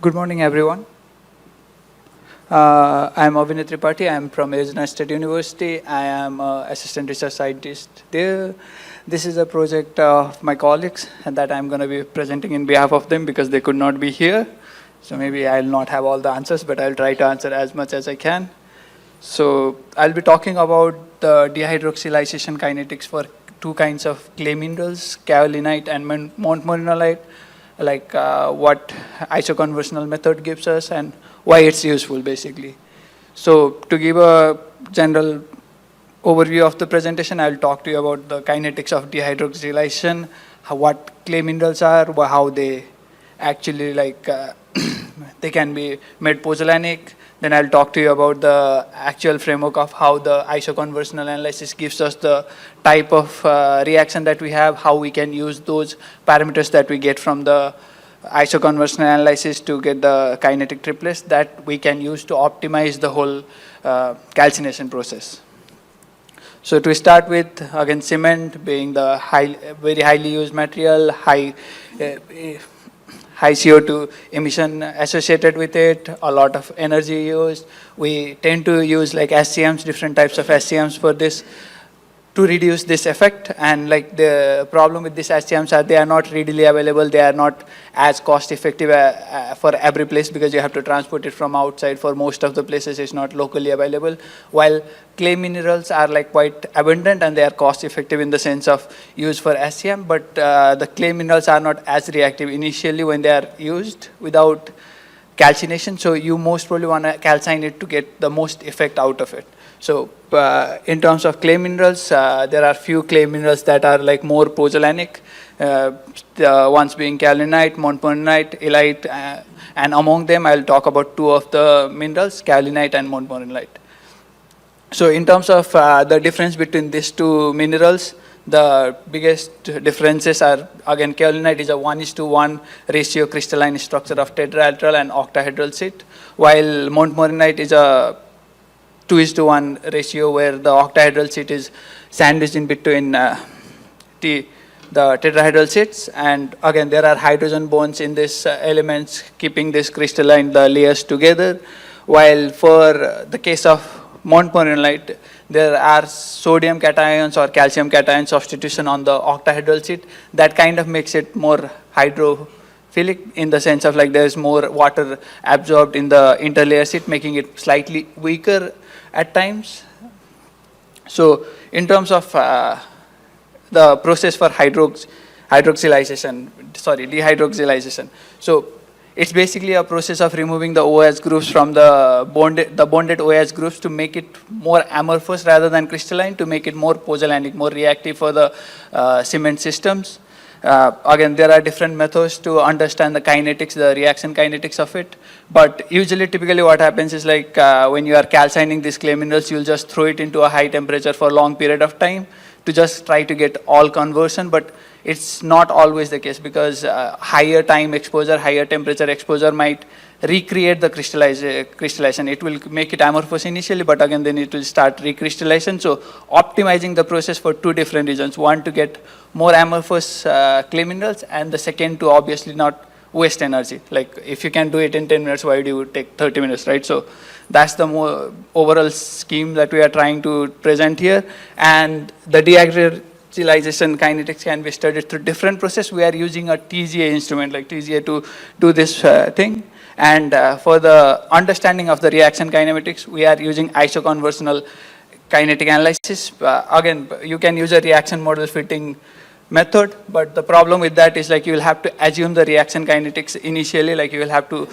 Good morning, everyone. I'm Abhinay Tripathi. I'm from Arizona State University. I am an assistant research scientist there. This is a project of my colleagues and that I'm going to be presenting in behalf of them because they could not be here. So maybe I'll not have all the answers, but I'll try to answer as much as I can. So I'll be talking about the dehydroxylation kinetics for two kinds of clay minerals, kaolinite and Montmorillonite, like what isoconversional method gives us and why it's useful, basically. So to give a general overview of the presentation, I'll talk to you about the kinetics of dehydroxylation, what clay minerals are, how they actually they can be made pozzolanic. Then I'll talk to you about the actual framework of how the isoconversional analysis gives us the type of reaction that we have, how we can use those parameters that we get from the isoconversional analysis to get the kinetic triplets that we can use to optimize the whole calcination process. So to start with, again, cement being the very highly used material, high CO2 emission associated with it, a lot of energy used. We tend to use like SCMs, different types of SCMs for this to reduce this effect. And like the problem with these SCMs are they are not readily available. They are not as cost effective for every place because you have to transport it from outside. For most of the places it's not locally available. While clay minerals are like quite abundant and they are cost effective in the sense of use for SCM, but the clay minerals are not as reactive initially when they are used without calcination. So you most probably want to calcine it to get the most effect out of it. So in terms of clay minerals, there are few clay minerals that are like more pozzolanic, the ones being kaolinite, Montmorillonite, illite, and among them I'll talk about two of the minerals, kaolinite and Montmorillonite. So in terms of the difference between these two minerals, the biggest differences are, again, kaolinite is a 1:1 ratio crystalline structure of tetrahedral and octahedral sheet, while Montmorillonite is a 2:1 ratio where the octahedral sheet is sandwiched in between the tetrahedral sheets. And again, there are hydrogen bonds in these elements keeping this crystalline the layers together. While for the case of Montmorillonite, there are sodium cations or calcium cation substitution on the octahedral sheet. That kind of makes it more hydrophilic in the sense of like there's more water absorbed in the interlayer sheet, making it slightly weaker at times. So in terms of the process for dehydroxylation. So it's basically a process of removing the OH groups from the bonded OH groups to make it more amorphous rather than crystalline, to make it more pozzolanic, more reactive for the cement systems. Again, there are different methods to understand the kinetics, the reaction kinetics of it. But usually, typically what happens is like when you are calcining these clay minerals, you'll just throw it into a high temperature for a long period of time to just try to get all conversion. But it's not always the case because higher time exposure, higher temperature exposure might recreate the crystallization. It will make it amorphous initially, but again then it will start recrystallization. So optimizing the process for two different reasons. One, to get more amorphous clay minerals, and the second, to obviously not waste energy. Like if you can do it in 10 minutes, why do you take 30 minutes, right? So that's the more overall scheme that we are trying to present here. And the dehydroxylation kinetics can be studied through different process. We are using a TGA instrument like TGA to do this thing. And for the understanding of the reaction kinematics, we are using isoconversional kinetic analysis. Again, you can use a reaction model fitting method, but the problem with that is like you will have to assume the reaction kinetics initially, like you will have to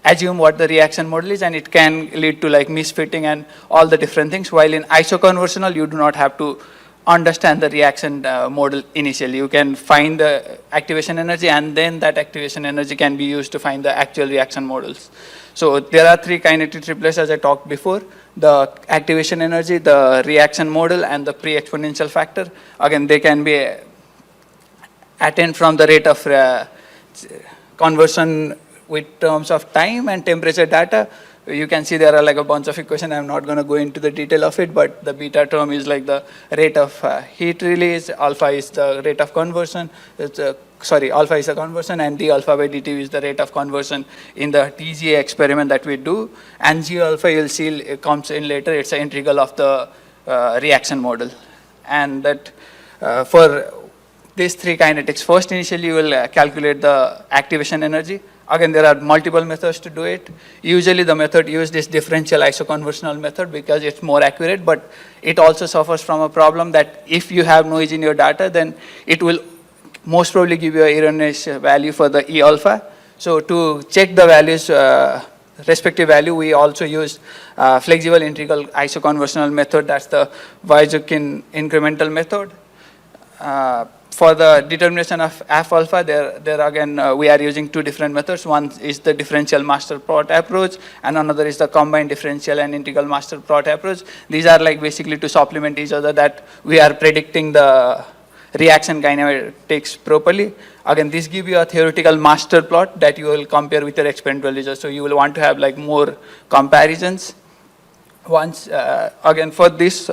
assume what the reaction model is, and it can lead to like misfitting and all the different things. While in isoconversional, you do not have to understand the reaction model initially. You can find the activation energy, and then that activation energy can be used to find the actual reaction models. So there are three kinetic triplets as I talked before: the activation energy, the reaction model, and the pre-exponential factor. Again, they can be attained from the rate of conversion with terms of time and temperature data. you can see there are like a bunch of equations. I'm not going to go into the detail of it, but the beta term is like the rate of heat release, alpha is the rate of conversion, alpha is the conversion, and d alpha by dt is the rate of conversion in the TGA experiment that we do. And g alpha, you'll see it comes in later, it's an integral of the reaction model. And that for these three kinetics, first initially you will calculate the activation energy. Again, there are multiple methods to do it. Usually the method used is differential isoconversional method because it's more accurate, but it also suffers from a problem that if you have noise in your data, then it will most probably give you an erroneous value for the E alpha. So to check the values, respective value, we also use flexible integral isoconversional method. That's the Vyazovkin incremental method. For the determination of F alpha, there again, we are using two different methods. One is the differential master plot approach, and another is the combined differential and integral master plot approach. These are like basically to supplement each other, that we are predicting the reaction kinematics properly. Again, this gives you a theoretical master plot that you will compare with your experimental results. So you will want to have like more comparisons. Once, again for this,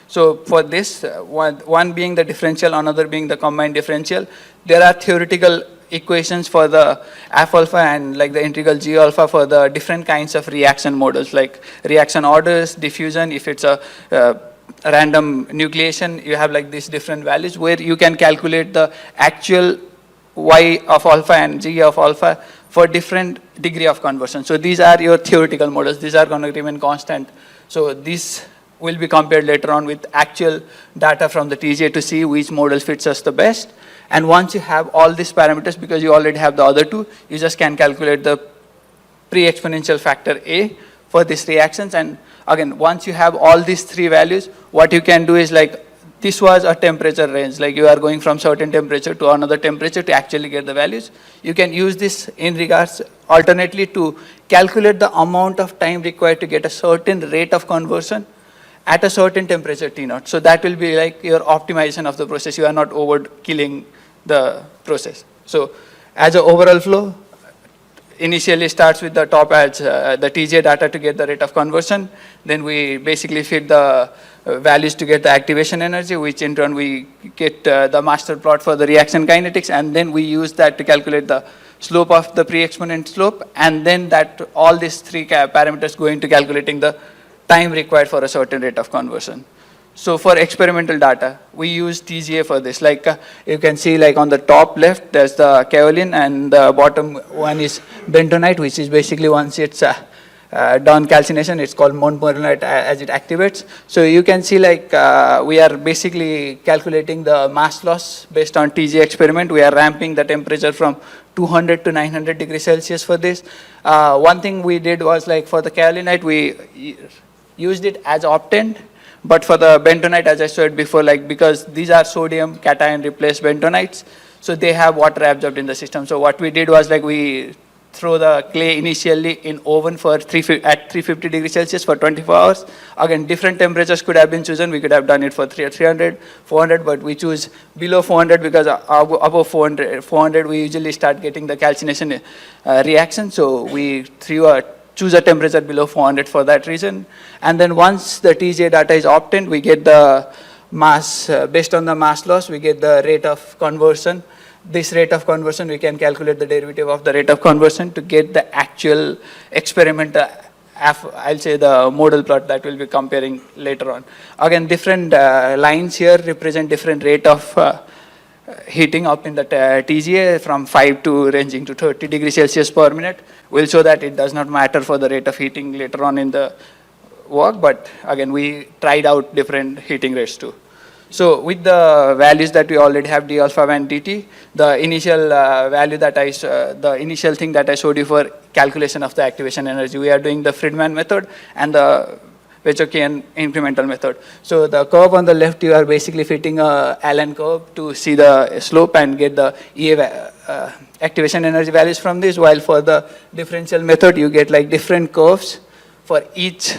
so for this, one being the differential, another being the combined differential, there are theoretical equations for the F alpha and like the integral G alpha for the different kinds of reaction models, like reaction orders, diffusion. If it's a random nucleation, you have like these different values where you can calculate the actual Y of alpha and G of alpha for different degree of conversion. So these are your theoretical models. These are going to remain constant. So this will be compared later on with actual data from the TGA to see which model fits us the best. And once you have all these parameters, because you already have the other two, you just can calculate the pre-exponential factor A for these reactions. And again, once you have all these three values, what you can do is like, this was a temperature range, like you are going from certain temperature to another temperature to actually get the values. You can use this in regards alternately to calculate the amount of time required to get a certain rate of conversion at a certain temperature T0. So that will be like your optimization of the process. You are not overkilling the process. So as an overall flow, initially starts with the top as the TGA data to get the rate of conversion. Then we basically fit the values to get the activation energy, which in turn we get the master plot for the reaction kinetics, and then we use that to calculate the slope of the pre-exponent slope, and then that all these three parameters go into calculating the time required for a certain rate of conversion. So for experimental data, we use TGA for this. Like you can see, like on the top left, there's the kaolin, and the bottom one is bentonite, which is basically once it's done calcination, it's called Montmorillonite as it activates. So you can see like we are basically calculating the mass loss based on TGA experiment. We are ramping the temperature from 200 to 900 degrees Celsius for this. One thing we did was like for the kaolinite, we used it as obtained. But for the bentonite, as I said before, like because these are sodium cation replaced bentonites, so they have water absorbed in the system. So what we did was like we throw the clay initially in oven for at 350 degrees Celsius for 24 hours. Again, different temperatures could have been chosen. We could have done it for 300, 400, but we choose below 400 because above 400 we usually start getting the calcination reaction. So we choose a temperature below 400 for that reason. And then once the TGA data is obtained, we get the mass, based on the mass loss, we get the rate of conversion. This rate of conversion, we can calculate the derivative of the rate of conversion to get the actual experiment, I'll say the model plot that we'll be comparing later on. Again, different lines here represent different rate of heating up in the TGA from 5 to ranging to 30 degrees Celsius per minute. We'll show that it does not matter for the rate of heating later on in the work, but again, we tried out different heating rates too. So with the values that we already have, d alpha and dt, the initial value that the initial thing that I showed you for calculation of the activation energy, we are doing the Friedman method and the Vyazovkin incremental method. So the curve on the left, you are basically fitting a Allen curve to see the slope and get the activation energy values from this, while for the differential method, you get like different curves for each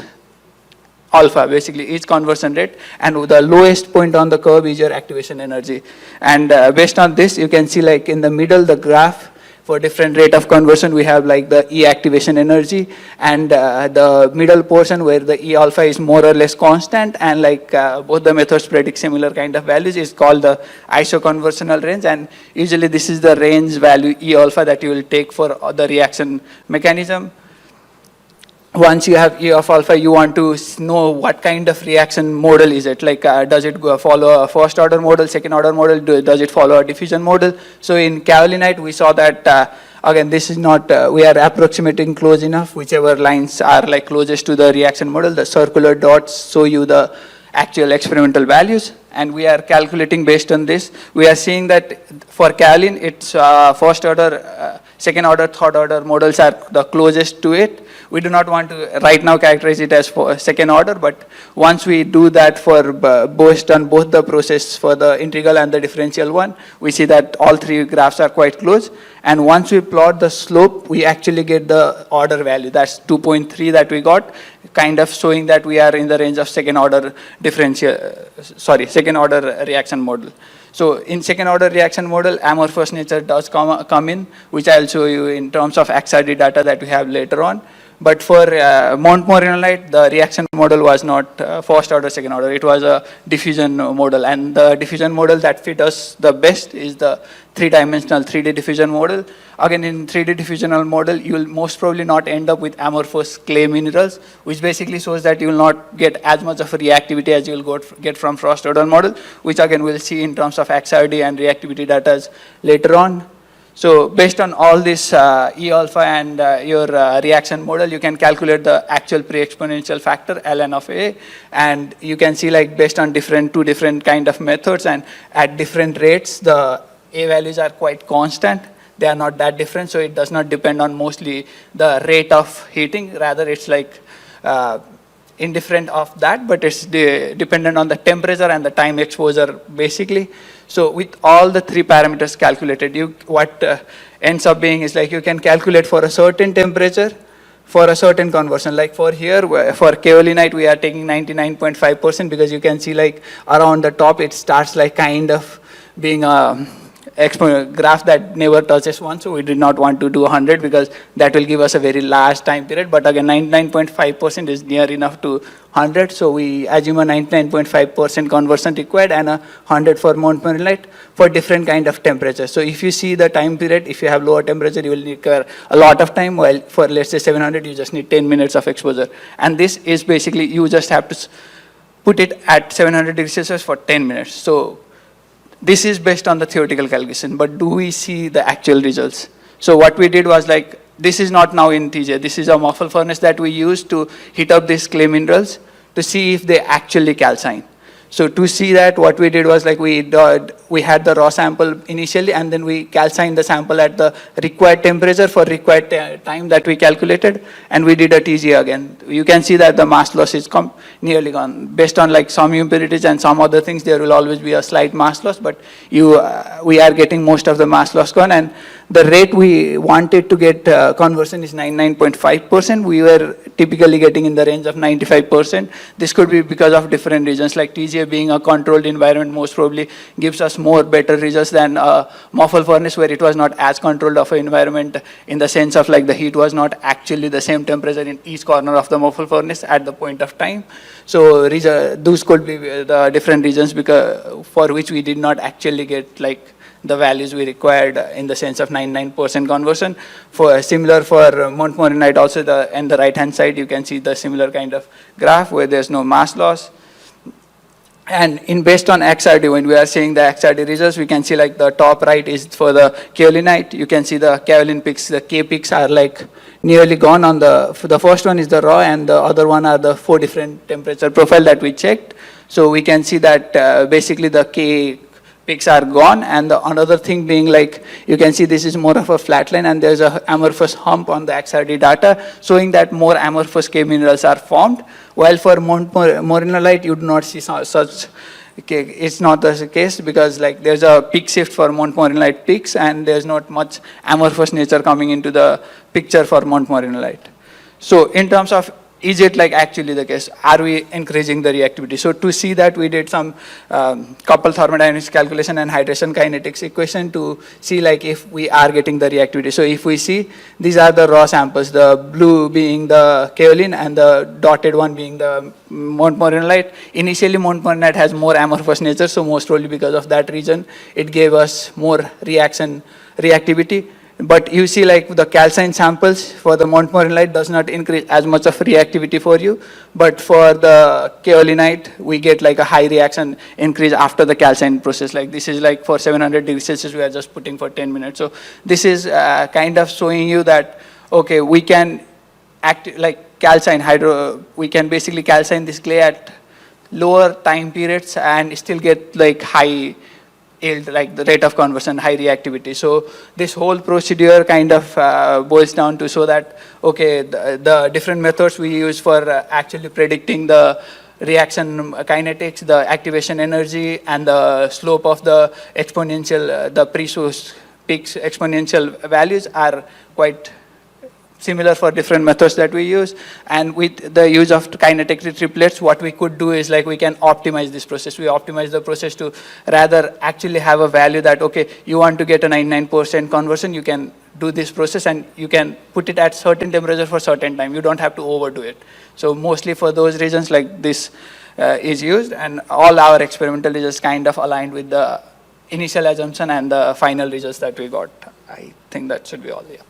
alpha, basically each conversion rate, and the lowest point on the curve is your activation energy. And based on this, you can see like in the middle, the graph For different rate of conversion, we have like the E activation energy, and the middle portion where the E alpha is more or less constant, and like both the methods predict similar kind of values, is called the isoconversional range. And usually this is the range value E alpha that you will take for the reaction mechanism. Once you have E of alpha, you want to know what kind of reaction model is it. Like, does it follow a first order model, second order model, does it follow a diffusion model? So in Kaolinite, we saw that, again, this is not, we are approximating close enough, whichever lines are like closest to the reaction model. The circular dots show you the actual experimental values, and we are calculating based on this. We are seeing that for kaolin, it's first order, second order, third order models are the closest to it. We do not want to right now characterize it as for second order, but once we do that for based on both the process for the integral and the differential one, we see that all three graphs are quite close. And once we plot the slope, we actually get the order value. That's 2.3 that we got, kind of showing that we are in the range of second order second order reaction model. So in second order reaction model, amorphous nature does come in, which I'll show you in terms of XRD data that we have later on. But for Montmorillonite, the reaction model was not first order, second order. It was a diffusion model. And the diffusion model that fit us the best is the three-dimensional 3D diffusion model. Again, in 3D diffusional model, you will most probably not end up with amorphous clay minerals, which basically shows that you will not get as much of a reactivity as you will get from first order model, which again we'll see in terms of XRD and reactivity data later on. So based on all this E alpha and your reaction model, you can calculate the actual pre-exponential factor ln of A, and you can see like based on two different kind of methods and at different rates, the A values are quite constant. They are not that different, so it does not depend on mostly the rate of heating. Rather, it's like indifferent of that, but it's dependent on the temperature and the time exposure basically. So with all the three parameters calculated, what ends up being is like you can calculate for a certain temperature for a certain conversion. Like for here, for kaolinite, we are taking 99.5% because you can see like around the top, it starts like kind of being a graph that never touches 1, so we did not want to do 100 because that will give us a very large time period. But again, 99.5% is near enough to 100, so we assume a 99.5% conversion required and a 100 for Montmorillonite for different kind of temperatures. So if you see the time period, if you have lower temperature, you will need a lot of time, while for let's say 700, you just need 10 minutes of exposure. And this is basically, you just have to put it at 700 degrees Celsius for 10 minutes. So this is based on the theoretical calculation, but do we see the actual results? So what we did was like, this is not now in TJ, this is a muffle furnace that we used to heat up these clay minerals to see if they actually calcine. So to see that, what we did was like we had the raw sample initially, and then we calcined the sample at the required temperature for required time that we calculated, and we did a TG again. You can see that the mass loss is nearly gone. Based on like some impurities and some other things, there will always be a slight mass loss, but we are getting most of the mass loss gone, and the rate we wanted to get conversion is 99.5%. We were typically getting in the range of 95%. This could be because of different reasons, like TGA being a controlled environment most probably gives us more better results than a muffle furnace where it was not as controlled of an environment in the sense of like the heat was not actually the same temperature in each corner of the muffle furnace at the point of time. So those could be the different reasons for which we did not actually get like the values we required in the sense of 99% conversion. Similar for Montmorillonite also, on the right hand side you can see the similar kind of graph where there's no mass loss. And based on XRD, when we are seeing the XRD results, we can see like the top right is for the kaolinite. You can see the kaolin peaks, the K peaks are like nearly gone for the first one is the raw, and the other one are the 4 different temperature profile that we checked. So we can see that basically the K peaks are gone, and the another thing being like, you can see this is more of a flat line, and there's a amorphous hump on the XRD data showing that more amorphous K minerals are formed, while for Montmorillonite you do not see such. Okay, it's not the case because like there's a peak shift for Montmorillonite peaks, and there's not much amorphous nature coming into the picture for Montmorillonite. So in terms of is it like actually the case? Are we increasing the reactivity? So to see that, we did some coupled thermodynamics calculation and hydration kinetics equation to see like if we are getting the reactivity. So if we see, these are the raw samples, the blue being the kaolin and the dotted one being the Montmorillonite. Initially, Montmorillonite has more amorphous nature, so most probably because of that reason, it gave us more reactivity. But you see like the calcined samples for the Montmorillonite does not increase as much of reactivity for you, but for the kaolinite, we get like a high reaction increase after the calcined process. Like this is like for 700 degrees Celsius, we are just putting for 10 minutes. So this is kind of showing you that, okay, we can act like calcine we can basically calcine this clay at lower time periods and still get like high yield, like the rate of conversion, high reactivity. So this whole procedure kind of boils down to show that, okay, the different methods we use for actually predicting the reaction kinetics, the activation energy, and the slope of the exponential, the pre-source peaks exponential values are quite similar for different methods that we use. And with the use of kinetic triplets, what we could do is like we can optimize this process. We optimize the process to rather actually have a value that, okay, you want to get a 99% conversion, you can do this process and you can put it at certain temperature for certain time. You don't have to overdo it. So mostly for those reasons, like this is used, and all our experimental results kind of aligned with the initial assumption and the final results that we got. I think that should be all. Yeah.